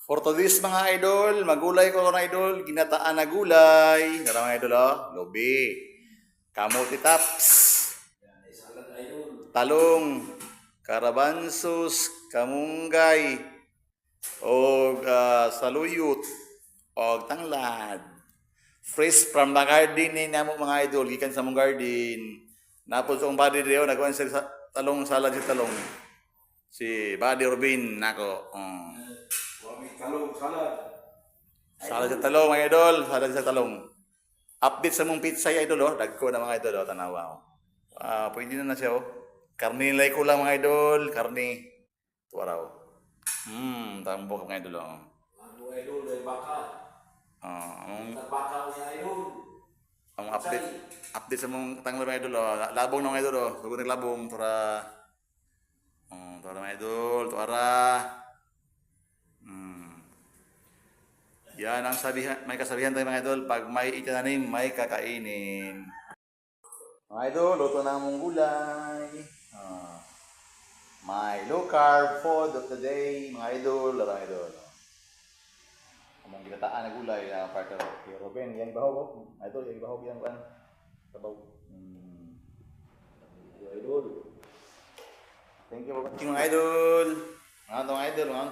For today's mga idol, magulay ko mga idol, ginataan na gulay. Tara mga idol, oh. Lobi, kamote taps, talong, karabansos, kamunggay, o saluyot, o tanglad. Fresh from the garden ni namo mga idol, gikan sa mong garden. Napos ang body rio, nagkuhan sa talong salad si talong. Si Buddy Robin nako. Talong, salad. Salad sa talong mga idol, salad sa talong. Update sa mong pizza idol oh, dagko na mga idol oh, tanawa oh. Pwede na siya oh. Karne lay ko lang mga idol, karne. Tuwa raw. Tambok mga idol oh. Ano idol, may baka. Ang Baka niya idol. update sa mong tanglo mga idol oh. Labong na mga idol oh. Tugod naglabong para para mga idol, tuara. Yan ang sabihan, may kasabihan tayo mga idol, pag may itinanim, may kakainin. Mga idol, luto na ang mong gulay. My low carb food of the day, mga idol, mga idol. Among ginataan na gulay na partner kay Ruben, yan bahog oh. Idol, yan bahog yan kan. Sabaw. Idol. Thank you for watching mga idol. Mga idol, mga